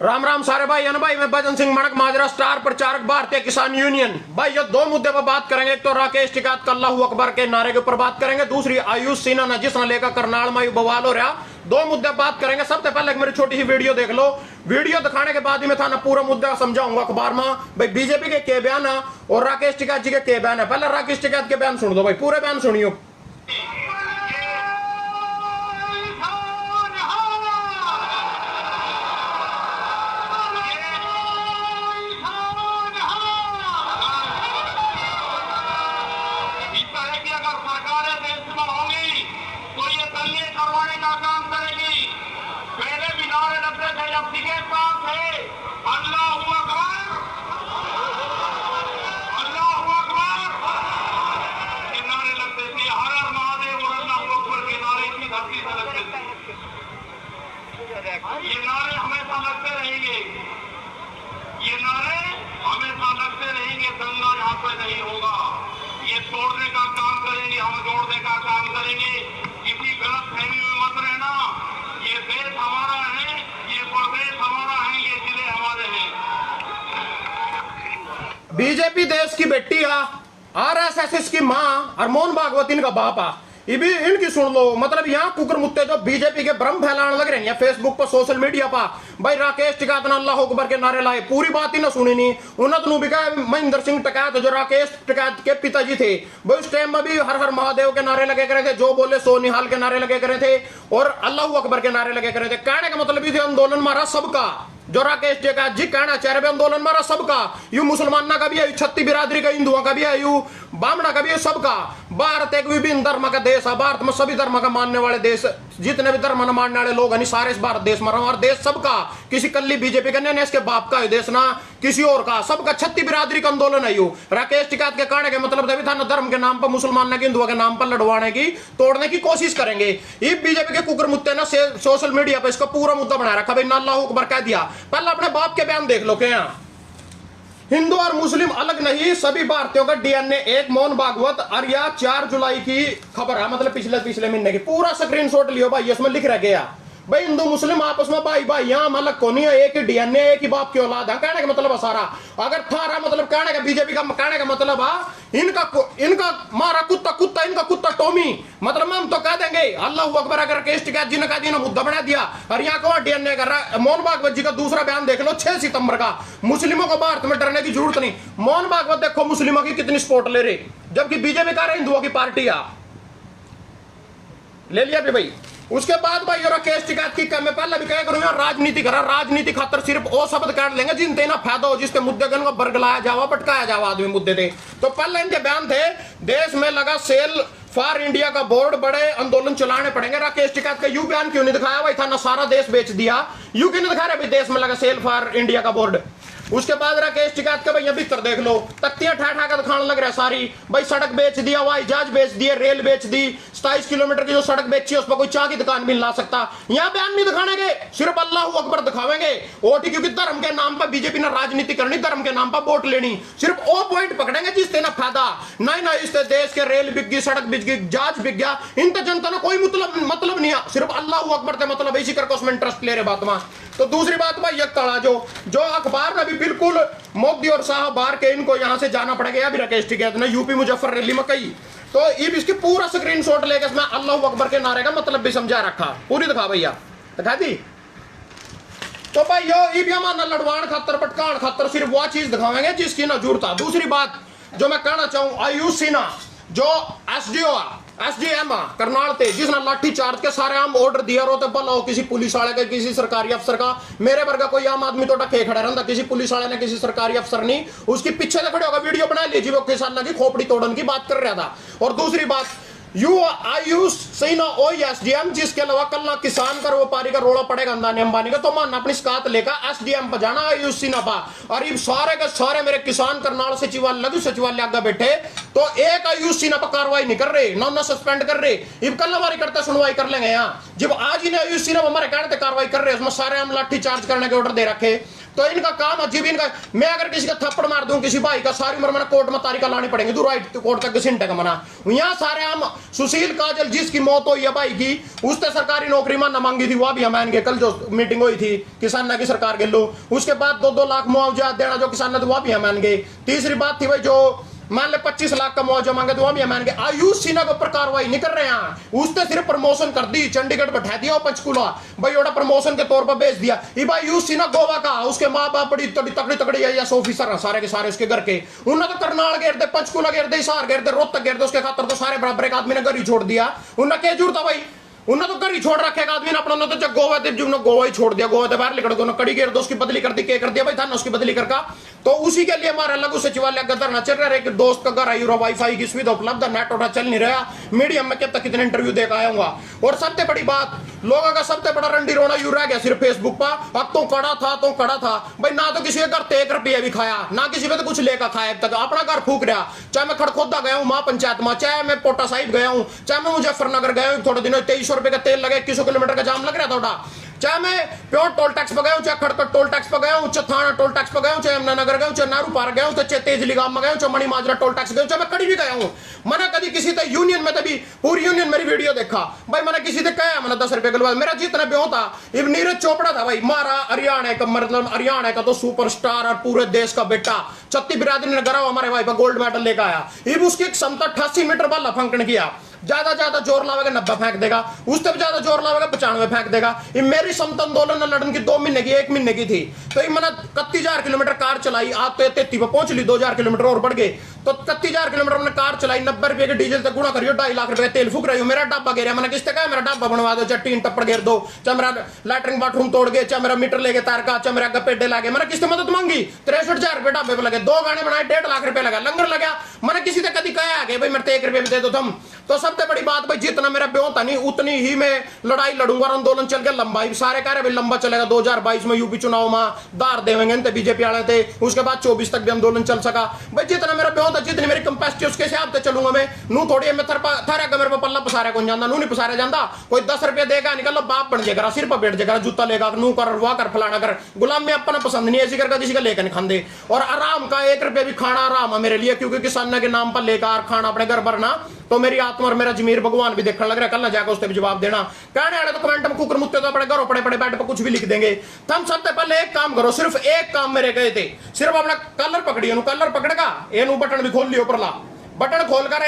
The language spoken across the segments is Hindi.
राम राम सारे भाई अन भाई, मैं भजन सिंह मणक माजरा, स्टार प्रचारक भारतीय किसान यूनियन। भाई ये दो मुद्दे पर बात करेंगे। एक तो राकेश टिकैत अल्लाहू अकबर के नारे के ऊपर बात करेंगे, दूसरी आयुष सिन्हा ने जिसने लेकर करनाल में बवाल हो रहा। दो मुद्दे बात करेंगे। सबसे पहले मेरी छोटी सी वीडियो देख लो। वीडियो दिखाने के बाद ही मैं था ना पूरा मुद्दा समझाऊंगा अखबार में। भाई बीजेपी के बयान है और राकेश टिकैत जी के बयान है। पहले राकेश टिकैत के बयान सुन दो भाई, पूरे बयान सुनियो। ये नारे हमेशा लगते रहेंगे, ये नारे हमेशा लगते रहेंगे। दंगा यहाँ पे नहीं होगा। ये तोड़ने का काम करेंगे, हम जोड़ने का काम करेंगे। किसी गलत फहमी में मत रहना। ये देश हमारा है, ये प्रदेश हमारा है, ये जिले हमारे हैं। बीजेपी देश की बेटी आ, आरएसएस की माँ और मोहन भागवत इनका बाप आ। ये भी इनकी सुन लो। मतलब यहाँ कुकर मुत्ते जो बीजेपी के भ्रम फैलाने लग रहे हैं फेसबुक पर, सोशल मीडिया पर। भाई राकेश टिकैत ने अल्लाह अकबर के नारे लाए, पूरी बात ही ना सुनी नहीं। उन्होंने भी कहा महेंद्र सिंह टिकैत जो राकेश टिकैत के पिताजी थे, वो उस टाइम में भी हर हर महादेव के नारे लगे करे थे, जो बोले सो निहाल के नारे लगे करे थे और अल्लाह अकबर के नारे लगे करे थे। कहने का मतलब ये आंदोलन मारा सबका। जो राकेश टिकैत जी कहना चाह रहे आंदोलन मारा सबका, यू मुसलमाना का भी है, छत्ती बिरादरी का, हिंदुओं का भी है, यू बामना का भी है, सबका। भारत एक विभिन्न धर्म का देश है। भारत में सभी धर्म का मानने वाले देश, जितने भी धर्म मानने वाले लोग हैं सारे इस भारत देश में और देश सबका। किसी कल्ली बीजेपी का नहीं, इसके बाप का है देश ना किसी और का, सबका। छत्ती बिरादरी का आंदोलन है। यू राकेश टिकैत के कहने के मतलब देवी था ना धर्म के नाम पर, मुसलमान के हिंदुओं के नाम पर लड़वाने की, तोड़ने की कोशिश करेंगे। ये बीजेपी के कुकर मुत्ते ना सोशल मीडिया पर इसका पूरा मुद्दा बना रखा। भाई अल्लाह अकबर कह दिया। पहले अपने बाप के बयान देख लो। क्या हिंदू और मुस्लिम अलग नहीं, सभी भारतीयों का डीएनए एक। मोहन भागवत और यह 4 जुलाई की खबर है, मतलब पिछले महीने की। पूरा स्क्रीनशॉट लियो भाई, इसमें लिख रह गया भाई हिंदू मुस्लिम आपस में भाई भाई, यहाँ अलग को नहीं है, एक ही डीएनए, एक ही बाप की औलाद है। कहने का मतलब है सारा। अगर थारा मतलब कहने का बीजेपी का कहने का मतलब है इनका मारा कुत्ता कुत्ता, इनका कुत्ता टोमी। मतलब हम तो कह देंगे अल्लाह अकबर। अगर राकेश टिकैत जी ने कहा ना मुद्दा बना दिया और यहाँ को डीएनए कर रहा। मोहन भागवत जी का दूसरा बयान देख लो 6 सितंबर का। मुस्लिमों को भारत में डरने की जरूरत नहीं। मोहन भागवत देखो मुस्लिमों की कितनी सपोर्ट ले रहे, जबकि बीजेपी कह रहे हिंदुओं की पार्टी आ। ले लिया भाई। उसके बाद भाई राकेश टिकैत की मैं पहले भी कह करूंगा, राजनीति करा, राजनीति खातर सिर्फ वो शब्द काट लेंगे जिनते ना फायदा हो, जिसके मुद्दे को बरगलाया जावा, भटकाया जावा आदमी मुद्दे थे। तो पहले इनके बयान थे, देश में लगा सेल फॉर इंडिया का बोर्ड, बड़े आंदोलन चलाने पड़ेंगे। राकेश टिकैत का यू बयान क्यों नहीं दिखाया भाई? था ना सारा देश बेच दिया, यू क्यों नहीं दिखा रहे भाई देश में लगा सेल फॉर इंडिया का बोर्ड? उसके बाद राकेश टिकैत का भाई भीतर देख लो, तख्तियां ठा ठा कर दिखाने लग रहा है सारी। भाई सड़क बेच दिया, हवाई जहाज बेच दिए, रेल बेच दी, 27 किलोमीटर की जो सड़क बेची है उस पर कोई चाय की दुकान भी नहीं ला सकता। यहाँ बयान नहीं दिखाने के, सिर्फ अल्लाह अकबर दिखावेंगे। वोट क्योंकि धर्म के नाम पर बीजेपी ने राजनीति करनी, धर्म के नाम पर वोट लेनी, सिर्फ वो पॉइंट पकड़ेंगे जिससे ना फायदा नहीं ना। इससे देश के रेल बिक गई, सड़क बिक गई, जहाज बिक गया, इन जनता ने कोई मतलब नहीं है, सिर्फ अल्लाह अकबर से मतलब इसी करके उसमें इंटरेस्ट ले रहे बात में। तो दूसरी बात भाई ये कड़ा जो अखबार ने भी बिल्कुल मोदी और साहब बाहर के, इनको यहां से जाना पड़ेगा। अभी राकेश टिकैत ने यूपी मुजफ्फर रैली में कही, तो ये इसकी पूरा स्क्रीनशॉट लेकर इसमें अल्लाह अकबर के नारे का मतलब भी समझा रखा। पूरी दिखा भैया, दिखा दी। तो भाई ये भी हमारा लड़वाण खातर पटकान खातर सिर्फ वो चीज दिखावेंगे जिसकी ना जरूरत है। दूसरी बात जो मैं कहना चाहूं, आयुष सिन्हा जो एसडीएम करनाल थे, जिसने लाठी चार्ज के सारे आम ऑर्डर दिया रोते भला हो किसी पुलिस वाले का, किसी सरकारी अफसर का। मेरे वर्गा कोई आम आदमी तो डके खड़ा रहता, किसी पुलिस वाले ने, किसी सरकारी अफसर नहीं उसकी पीछे से खड़े होगा वीडियो बना लीजिए, वो किसान की खोपड़ी तोड़न की बात कर रहा था। और दूसरी बात आयुष सिन्हा ओ एसडीएम, जिसके अलावा कल ना किसान का व्यापारी का रोड़ा पड़ेगा अंदानी अंबानी का, तो मानना अपनी शिकायत लेकर एसडीएम पर जाना आयुष सिन्हा पर। और ये सारे के सारे मेरे किसान करनाल सचिवालय लघु सचिवालय आगे बैठे, तो एक आयुष सिन्हा पर कार्रवाई नहीं कर रहे, ना सस्पेंड कर रहे। अब कल हमारी करते सुनवाई कर लेंगे यहाँ। जब आज इन्हें आयुष सिन्हा हमारे कहते कार्रवाई कर रहे, उसमें सारे हम लाठी चार्ज करने के ऑर्डर दे रखे। तो इनका काम अजीब इनका। मैं अगर किसी का थप्पड़ मार दूं किसी भाई का, सारी उम्र मैंने कोर्ट में तारीखा लानी पड़ेंगे, तू राइट कोर्ट तक घसीटने का मना। यहाँ सारे हम सुशील काजल जिसकी मौत हुई है भाई की, उसने सरकारी नौकरी मानना मांगी थी, वह भी हम आएंगे। कल जो मीटिंग हुई थी किसान की सरकार के लो, उसके बाद 2-2 लाख मुआवजा देना जो किसान ने, वह भी हम आएंगे। तीसरी बात थी भाई जो मान ले 25 लाख का मुआवजा मांगे तो वहां भी मानेंगे। आयुष सिन्हा के ऊपर कार्रवाई नहीं कर रहे हैं, उसने सिर्फ प्रमोशन कर दी, चंडीगढ़ बैठा दिया पंचकूला भाई, ओड़ा प्रमोशन के तौर पर भेज दिया। ये भाई आयुष सिन्हा गोवा का, उसके माँ बाप बड़ी तगड़ी आईएएस ऑफिसर है, सारे के सारे उसके घर के। उन्होंने तो करनाल घेर दे, पंचकूला घेर दे, हिसार घेर दे, रोहतक घेर दे, उसके खातर तो सारे बराबर एक आदमी ने घर ही छोड़ दिया। उन्हें क्या जरूरत था भाई, उन्होंने तो घर ही छोड़ रखेगा आदमी ने अपना, तो जब गोवा थे जो गोवा ही छोड़ दिया, गोवा से बाहर निकल दो, कड़ी घेर दो, उसकी बदली कर दी, क्या कर दिया भाई था ना उसकी बदली करका। तो उसी के लिए हमारा लघु सचिवालय का धरना चल रहा है। एक दोस्त का घर आई, वाईफाई की सुविधा उपलब्ध है, नेट उठा चल नहीं रहा, मीडियम में कितना कितने इंटरव्यू देकर आया हूँ। और सबसे बड़ी बात, लोगों का सबसे बड़ा रंडी रोना यू रह गया सिर्फ फेसबुक पर, अब तो कड़ा था भाई, ना तो किसी के घर 1 रुपया भी खाया, ना किसी पे तो कुछ लेकर खाया, अब तक अपना घर फूक रहा। चाहे मैं खड़खोदा गया हूँ महापंचायत में, चाहे मैं पोटा साहिब गया हूँ, चाहे मैं मुजफ्फरनगर गया हूँ, थोड़े दिनों 2300 रुपए का तेल लगे, 2100 किलोमीटर का जाम लग रहा था थोड़ा, चाहे मैं प्योर टोल टैक्स पर गया हूं, चाहे खड़कट टोल टैक्स पर गया हूं, चाहे थाना टोल टैक्स पर गया हूं, चाहे यमुनानगर गया हूं, चाहे नारू पार्क गया हूं, चाहे तेजली गांव में गया हूं, चाहे मणि माजरा टोल टैक्स गया हूं, चाहे मैं कड़ी भी गया हूं। मैंने कभी किसी से यूनियन में तभी पूरी यूनियन मेरी वीडियो देखा भाई, मैंने किसी से कहा मैंने 10 रुपए के, मेरा जितना ब्यों था इब नीरज चोपड़ा था भाई, मारा हरियाणा का, मतलब हरियाणा का तो सुपरस्टार और पूरे देश का बेटा, छत्ती बिरादरी ने गरा हमारे भाई पर गोल्ड मेडल लेकर आया। इब उसकी क्षमता 88 मीटर वाला फंक्शन किया, ज्यादा जोर लावेगा 90 फेंक देगा, उससे भी ज्यादा जोर लावेगा 95 फेंक देगा। ये मेरी समता आंदोलन लड़न की 2 महीने की 1 महीने की थी, तो ये मैंने 31,000 किलोमीटर कार चलाई, आज तो 33 पे पहुंच ली, 2,000 किलोमीटर और बढ़ गए, तो 31,000 किलोमीटर मैंने कार चलाई, 90 रुपए के डीजल तक गुणा करियो, 2.5 लाख रुपए तेल फूक रही हूँ। मेरा डब्बा गिरा, मैंने किसने कहा मेरा डब्बा बनवा दो, चाहे टीन टप्पड़ घेर दो, चाहे मेरा लैट्रिन बाथरूम तोड़ गए, चाहे मेरा मीटर लेके तार का, चाहे मेरा पेडे लगे, मैंने किसने मदद मांगी, 63,000 रुपए डब्बे पे लगे, 2 गाने बनाए, 1.5 लाख रुपए लगा, लंगर लगा, मैंने किसी से कभी कहा भाई मेरे 1 रुपए भी दे दो तुम। तो सबसे बड़ी बात भाई, जितना मेरा ब्यों था नहीं उतनी ही मैं लड़ाई लड़ूंगा, आंदोलन चल गया लंबाई, सारे कह रहे भाई लंबा चलेगा, 2022 में यूपी चुनाव में दार देवेंगे बीजेपी वाले थे, उसके बाद 24 तक भी आंदोलन चल सका भाई। जितना मेरा ब्यों था, जितनी मेरी कैपेसिटी उसके हिसाब से चलूंगा मैं। नू थोड़ी मैं थारे मेरे पे पल्ला पसारे कौन जाता, नू नहीं पसारे जाता, कोई 10 रुपया देगा निकल लो बाप बन जाएगा, सिर पर बैठ जाएगा, जूता लेगा, नू कर वाह कर फलाना कर, गुलाम में अपना पसंद नहीं ऐसी करके किसी का लेकर नहीं खाते। और आराम का 1 रुपया भी खाना आराम है मेरे लिए, क्योंकि किसान के नाम पर लेकर खाना अपने घर भरना, तो मेरी आत्मा और मेरा जमीर भगवान भी देखने लग रहा है, कल ना जाकर उससे भी जवाब देना। कहने वाले तो कमेंट में कुकर मुत्ते तो अपने घरों पड़े बैठ पर कुछ भी लिख देंगे। तुम सबसे पहले एक काम करो, सिर्फ एक काम मेरे गए थे, सिर्फ अपना कलर पकड़िए, कलर पकड़ेगा ये बटन भी खोल लियो, ऊपरला बटन खोल कर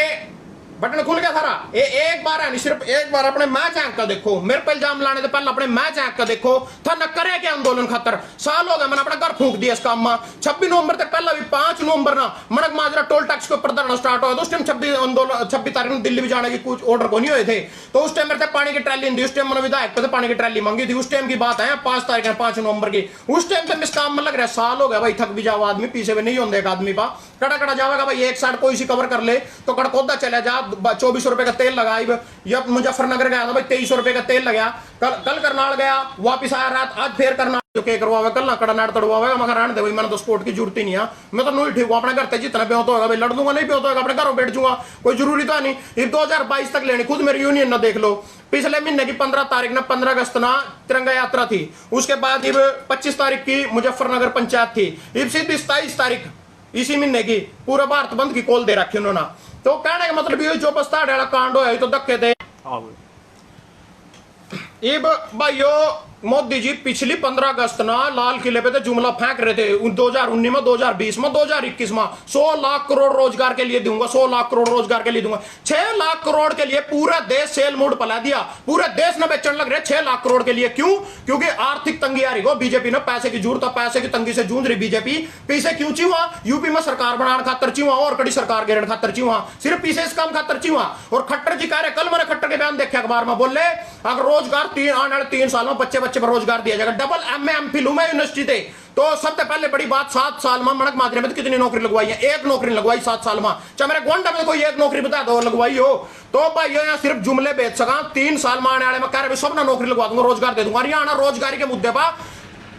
बटन खुल गया सारा। एक बार है नहीं, सिर्फ एक बार अपने मैच आंक का देखो, मेरे पे इल्जाम लाने से पहले अपने मैच आंक का देखो था न करे क्या आंदोलन खातर। साल हो गया मैंने अपना घर फूंक दिया इस काम में। 26 नवंबर तक पहला भी 5 नवंबर ना मनक माजरा टोल टैक्स के ऊपर धरना स्टार्ट हुआ, तो उस टाइम 26 तारीख में दिल्ली भी जाने की कुछ ऑर्डर को नहीं हुए थे, तो उस टाइम मेरे पानी की ट्रैली थी, उस टाइम मैंने विधायक पे पानी की ट्रैली मांगी थी, उस टाइम की बात है 5 तारीख 5 नवंबर की, उस टाइम से इस काम में लग रहा है। साल हो गया भाई, थक भी जाओ आदमी, पीछे भी नहीं होंगे एक आदमी पा कड़ा जाएगा भाई, एक साइड कोई सी कवर कर ले तो कड़कोदा चला जा, 2400 रुपए का तेल लगा, जब मुजफ्फरनगर गया था भाई 2300 रुपए का तेल लगा, कल करनाल गया वापिस आया रात, आज फिर करनाल जो के करवावे कल ना कड़ा नाट तड़वावेगा, मगर रहने दे भाई, मैंने तो स्पोर्ट की जरूरत ही नहीं है, मैं तो नहीं ठीक हूँ अपने घर से, जितना प्यों तो होगा भाई लड़ दूंगा, नहीं प्यों तो होगा अपने घरों बैठ जाऊंगा, कोई जरूरी तो नहीं। ये 2022 तक लेनी, खुद मेरी यूनियन ना देख लो, पिछले महीने की 15 तारीख ना 15 अगस्त ना तिरंगा यात्रा थी, उसके बाद 25 तारीख की मुजफ्फरनगर पंचायत थी, इब सीधी 27 तारीख इसी महीने की पूरा भारत बंद की कॉल दे रखी उन्होंने। तो कहने का मतलब ये जो बस्ता डेड़ा कांड हो तो धक्के थे। इब भाइयों मोदी जी पिछली 15 अगस्त ना लाल किले पे तो जुमला फेंक रहे थे 2019 में, 2020 में, 2021 में 100 लाख करोड़ रोजगार के लिए दूंगा, 100 लाख करोड़ रोजगार के लिए दूंगा, 6 लाख करोड़ के लिए पूरा देश सेल मूड पला दिया, पूरे देश में बेचने लग रहे 6 लाख करोड़ के लिए। क्यों? क्योंकि आर्थिक तंगी आ रही हो, बीजेपी ने पैसे की जरूरत, पैसे की तंगी से जूझ रही बीजेपी। पीछे क्यों चिवा? यूपी में सरकार बनाने खातर चिवा और कड़ी सरकार गिरने खातर चिवा, सिर्फ पीछे इस काम खातर चिवा। और खट्टर जी कह रहे, कल मैंने खट्टर के बयान देखे अखबार में, बोले अगर रोजगार 3 साल में बच्चे पर रोजगार दिया जाएगा, डबल एमए एमफिल मैं यूनिवर्सिटी थे। तो सबसे पहले बड़ी बात, 7 साल में मनक माजरे में तो कितनी नौकरी लगवाई है? 1 नौकरी लगवाई 7 साल में। चाहे मेरे गोंडा में कोई 1 नौकरी बता दो लगवाई हो, तो भाई यहाँ सिर्फ जुमले बेच सका। 3 साल में आने वाले में कह रहे सब ना नौकरी लगवा दूंगा, रोजगार दे दूंगा। यहाँ रोजगारी के मुद्दे पर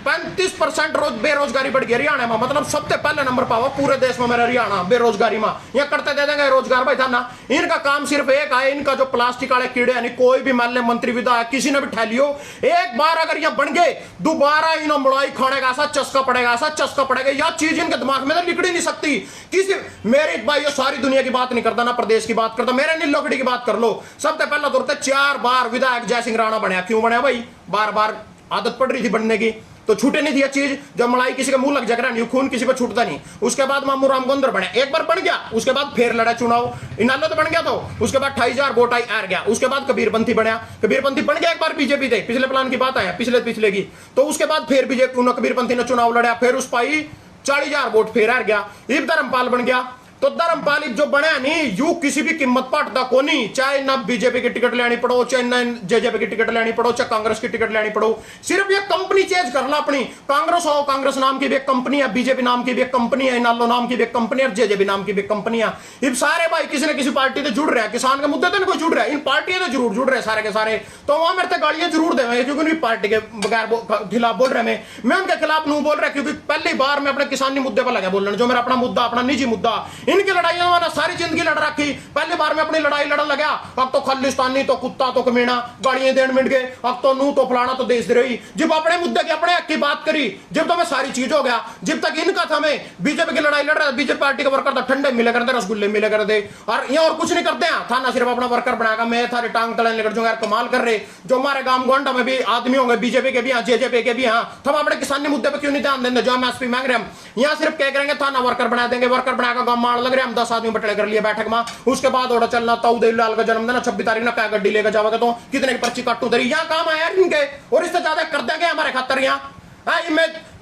35% रोज बेरोजगारी बढ़ गई हरियाणा में, मतलब सबसे पहले नंबर पावा पूरे देश में मेरा हरियाणा बेरोजगारी में। यहाँ करते दे देंगे रोजगार भाई था ना, इनका काम सिर्फ एक है, इनका जो प्लास्टिक वाले कीड़े यानी कोई भी मान ले मंत्री विधायक किसी ने भी ठा लियो, एक बार अगर यहाँ बन गए दोबारा इन्हों मुड़ाई खाने का ऐसा चस्का पड़ेगा, ऐसा चस्का पड़ेगा, यह चीज इनके दिमाग में तो निकल ही नहीं सकती। किसी मेरे भाई ये सारी दुनिया की बात नहीं करता ना प्रदेश की बात करता, मेरे नीलोखड़ी की बात कर लो। सबसे पहला दौर 4 बार विधायक जयसिंह राणा बनया, क्यों बनया भाई? बार बार आदत पड़ रही थी बनने की तो छूटे नहीं थी यह चीज, जब मलाई किसी का मुंह लग जाएगा नहीं खून किसी पर छूटता नहीं। उसके बाद मामू राम गोंदर बने, एक बार बन गया, उसके बाद फिर लड़ा चुनाव, इनालो तो बन गया, तो उसके बाद 28,000 वोट आई हार गया। उसके बाद कबीरपंथी बनया, कबीरपंथी बन गया एक बार बीजेपी थे, पिछले प्लान की बात आया पिछले की, तो उसके बाद फिर बीजेपी कबीरपंथी ने चुनाव लड़ा, फिर उस पाई 40,000 वोट फिर हार गया। इब धर्मपाल बन गया, तो धर्मपाल जो बने नहीं यू किसी भी कीमत पाटता को नहीं, चाहे ना बीजेपी की टिकट लेनी पड़ो, चाहे ना जेजेपी की टिकट लेनी पड़ो, चाहे कांग्रेस की टिकट लेनी पड़ो, सिर्फ ये कंपनी चेंज कर ला अपनी। कांग्रेस हो, कांग्रेस नाम की भी एक कंपनी है, बीजेपी नाम की भी एक कंपनी है, नालो नाम की भी एक कंपनी है, जेजेपी नाम की भी एक कंपनी है। इन सारे भाई किसी न किसी पार्टी से जुड़ रहे हैं, किसान के मुद्दे तो कोई जुड़ रहा है, इन पार्टियों से जरूर जुड़ रहे हैं सारे के सारे। तो वहां मेरे गाड़ियां जरूर देंगे क्योंकि उनकी पार्टी के बगैर खिलाफ बोल रहे हैं, मैं उनके खिलाफ नहीं बोल रहा क्योंकि पहली बार मैं अपने किसानी मुद्दे पर लगा बोलने, जो मेरा अपना मुद्दा अपना निजी मुद्दा। इनकी लड़ाइयां सारी जिंदगी लड़ रखी, पहली बार में अपनी लड़ाई लड़न लगा, अब तो खालिस्तानी तो कुत्ता तो कमीना गाड़ियां देन मिट गए, अब तो नू तो फलाना तो देश दे रही। जब अपने मुद्दे की अपने हक की बात करी, जब तो मैं सारी चीज हो गया, जब तक इनका था मैं बीजेपी की लड़ाई लड़ रहा, बीजेपी पार्टी का वर्कर था, ठंडे मिले करते, रसगुल्ले मिले कर दे, और ये और कुछ नहीं करते हैं, था ना सिर्फ अपना वर्कर बनाएगा, मैं थारी टांग तले लेकर जो यार कमाल कर रहे। जो हमारे गांव गोंडा में भी आदमी होंगे बीजेपी के भी यहाँ, जेजेपी के भी यहाँ, तो हम अपने किसानी मुद्दे पर क्यों नहीं ध्यान देंगे? जो हम एसपी मांग रहे हैं, यहाँ सिर्फ क्या करेंगे, थाना वर्कर बना देंगे, वर्कर बनाएगा गांव मार लग रहे हम 10 आदमी बटले कर लिए बैठक में, उसके बाद ऑर्डर चलना ताऊ देवीलाल का जन्मदिन 26 तारीख ना क्या गड्डी लेकर जाओगे तो कितने की पर्ची काटू दरी, यहाँ काम आया इनके, और इससे ज्यादा कर देंगे हमारे खातर। यहाँ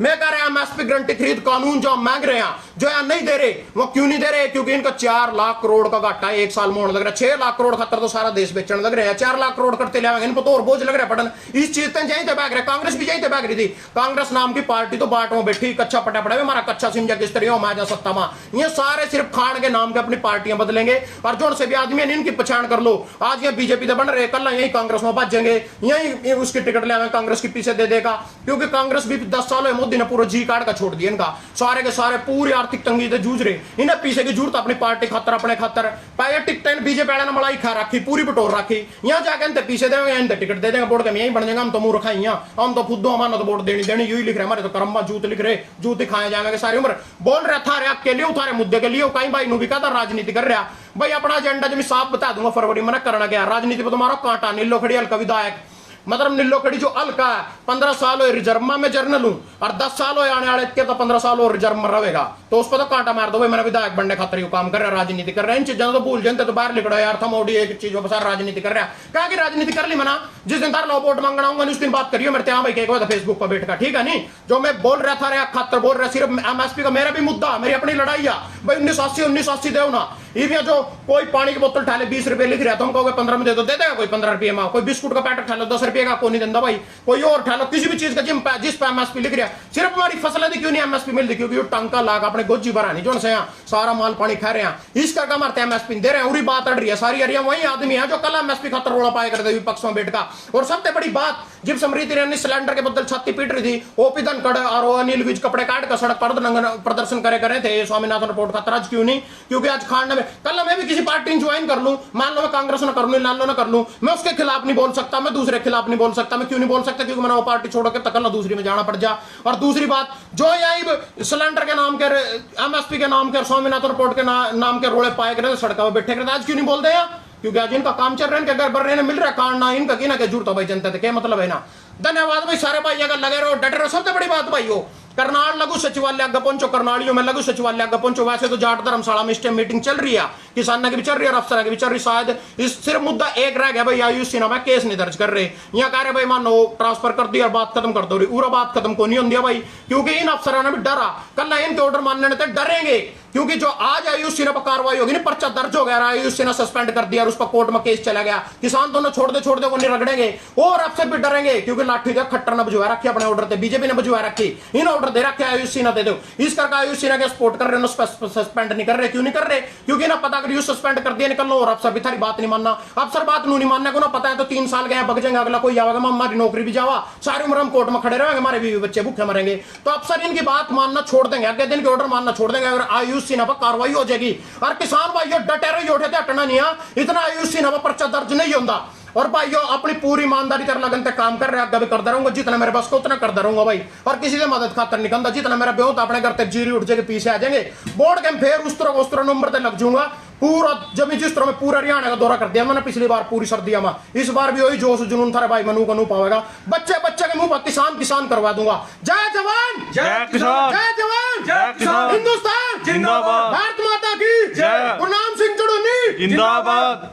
मैं कह रहा हूं एमएसपी गारंटी खरीद कानून जो मांग रहे हैं, जो यहाँ नहीं दे रहे, वो क्यों नहीं दे रहे? क्योंकि इनका 4 लाख करोड़ का घाटा है, एक साल में होने लग रहा है। 6 लाख करोड़ खतर तो सारा देश बेचने लग रहे हैं, 4 लाख करोड़ करते ले इनको तो और बोझ लग रहा है पटन। इस चीज से यहीं भाग रहे, कांग्रेस भी यहीं भाग रही थी। कांग्रेस नाम की पार्टी तो बाट में बैठी, कच्चा पटा पड़ा हमारा कच्चा सिंजा किस तरह माजा सत्ता में, ये सारे सिर्फ खान के नाम के अपनी पार्टियां बदलेंगे, और जो से भी आदमी है इनकी पहचान कर लो। आज ये बीजेपी से बन रहे, कल यही कांग्रेस में बचेंगे, यही उसकी टिकट ले कांग्रेस की पीछे दे देगा, क्योंकि कांग्रेस भी 10 साल मोदी ने पूरा जी कार्ड का छोड़ दिया इनका, सारे के सारे पूरी आर्थिक तंगी से जूझ रहे, इन्हें पीछे की जरूरत अपनी पार्टी खातर अपने खातर पहले टिकट बीजेपी वाले ने मलाई खा रखी, पूरी बटोर रखी, यहाँ जाकर इनते पीछे देंगे, इनते टिकट दे देंगे, बोर्ड के यही बन जाएगा, हम तो मुंह रखा हम तो खुद हमारा तो वोट देनी यही लिख रहे, हमारे तो करम्बा जूत लिख रहे, जूत खाए जाएंगे सारी उम्र। बोल रहा था रे के लिए उठारे मुद्दे के लिए, कहीं भाई भी कहता राजनीति कर रहा भाई, अपना एजेंडा जो मैं साफ बता दूंगा फरवरी में करना क्या राजनीति पर तुम्हारा कांटा नीलोखड़ी हल्का विधायक, मतलब नीलोखड़ी जो हल्का है 15 साल हो रिजर्व में जर्नल हूं, और 10 साल हो आने वाले के तो 15 साल और रिजर्व में रहेगा, तो उस पर तो कांटा मार दो भाई, मेरा विधायक बनने खातर काम कर रहा है, राजनीति कर रहा है, इन चीजों तो भूल जाते तो बाहर लिखड़ा यार था मोदी एक चीजों पर सारा राजनीति कर रहा है, क्या की राजनीति कर ली मना, जिस दिन तार लो वोट मांगना होगा उस दिन बात करियो मेरे भाई के फेसबुक पर बैठ का, ठीक है नहीं? जो मैं बोल रहा था खातर बोल रहा सिर्फ एमएसपी का मेरा भी मुद्दा, मेरी अपनी लड़ाई है भाई, 1980 दो ना, ये जो कोई पानी की बोतल ठाले 20 रुपए लिख रहा, तुम कहोगे 15 में दे दो, दे देगा कोई 15 रुपये में, कोई बिस्कुट का पैकेट ठालो 10 रुपये का, कोई नहीं देता भाई, कोई और ठालो किसी भी चीज का जिस पे एमएसपी लिख रहा, सिर्फ हमारी फसल क्यों नहीं एमएसपी मिलती? क्योंकि टंका लाग अपने गोजी भरा नहीं जो से सारा माल पानी खा रहे हैं, इस करके हमारे एमएसपी दे रहे हैं, उरी बात अड़ रही है सारी अरिया वही आदमी है जो कल एमएसपी खातर रोड़ा पाए करते विपक्ष में बैठ का। और सबसे बड़ी बात, जब समृति ईरानी सिलेंडर के बदल छाती पीट रही थी, ओपी धनखड़ और अनिल विज कपड़े काट कर सड़क पर प्रदर्शन करे थे स्वामीनाथन रिपोर्ट खातर, आज क्यों नहीं? क्योंकि आज खांड में कल मैं भी किसी पार्टी ज्वाइन कर लूं, मान लो मैं कांग्रेस ना कर लूं, लाल लो ना कर लूं, मैं उसके खिलाफ नहीं बोल सकता, मैं दूसरे खिलाफ नहीं बोल सकता। मैं क्यों नहीं बोल सकता? क्योंकि मैंने वो पार्टी छोड़ के तकल दूसरी में जाना पड़ जा। और दूसरी बात, जो यही सिलेंडर के नाम के एमएसपी के नाम के स्वामीनाथन रिपोर्ट के नाम के रोड़े पाए गए सड़क पर बैठे गए, आज क्यों नहीं बोलते हैं? क्योंकि आज इनका काम चल रहा है, इनके घर भर मिल रहा है, काटना इनका की ना क्या जुड़ता भाई जनता, क्या मतलब है ना। धन्यवाद भाई सारे भाई, अगर लगे रहो डटे रहो। सबसे बड़ी बात भाई हो करनाल लघु सचिवालय आगे पहुंचो, करनालियों में लघु सचिवालय आगे पहुंचो। वैसे तो जाट धर्मशाला में स्टेम मीटिंग चल रही है, किसानों की भी चल रही है और अफसर की भी चल रही। शायद इस सिर्फ मुद्दा एक रह गया भाई, आयुष सिन्हा में केस नहीं दर्ज कर रहे, यहाँ कह रहे भाई मानो ट्रांसफर कर दिया और बात खत्म कर दो, पूरा बात खत्म को नहीं होती भाई, क्योंकि इन अफसरों ने भी डरा, कल इनके ऑर्डर मानने से डरेंगे क्योंकि जो आज आयुष सिन्हा पर कार्रवाई होगी ना, पर्चा दर्ज हो गया, आयुष सिन्हा सस्पेंड कर दिया और उस पर कोर्ट में केस चला गया, किसान दोनों छोड़ दे को नहीं रगड़ेंगे और अफसर भी डरेंगे, क्योंकि लाठी का खट्टर ने बुझवा रखी अपने ऑर्डर थे, बीजेपी ने बुझवा रखी, इन ऑर्डर दे रखे आयुष सिन्हा दे दो, इस करके आयुष सिन्हा के सपोर्ट कर रहे हैं, सस्पेंड नहीं कर रहे। क्यों नहीं कर रहे? क्योंकि ना पता करियो सस्पेंड कर दिया निकल लो और अफसर भी थारी बात नहीं मानना, अफसर बात नहीं मानने को ना पता है तो 3 साल गए बग जाएंगे, अगला कोई आवेगा, हमारी नौकरी भी जावा, सारी उम्र हम कोर्ट में खड़े रहेंगे, हमारे भी बच्चे भूखे मरेंगे। तो अफसर इनकी बात मानना छोड़ देंगे, अगले दिन के ऑर्डर मानना छोड़ देंगे अगर आयुष सिन्हा पर कार्रवाई हो जाएगी। और किसान भाइयों डटे रहिए, उठे हटना नहीं है, इतना आयुष सिन्हा पर पर्चा दर्ज नहीं होता। और भाइयों अपनी पूरी ईमानदारी तरह लगन तक काम कर रहे हैं, आगे भी करता रहूंगा, जितना मेरे बस को उतना करता रहूंगा भाई, और किसी से मदद खातर नहीं करता, जितना मेरा बेहोत अपने घर तक जीरी उठ जाएगी, पीछे आ जाएंगे बोर्ड के फिर उस तरह नंबर तक लग जाऊंगा पूरा। जब जिस तरह में पूरा हरियाणा का दौरा कर दिया मैंने पिछली बार पूरी सर्दियों में, इस बार भी वही जोश जुनून था भाई, मनू कनू पावेगा, बच्चे के मुंह पर किसान किसान करवा दूंगा। जय जवान जय किसान, जय जवान जय किसान, हिंदुस्तान जिंदाबाद, भारत माता की जय, गुरनाम सिंह चुड़ूनी जिंदाबाद।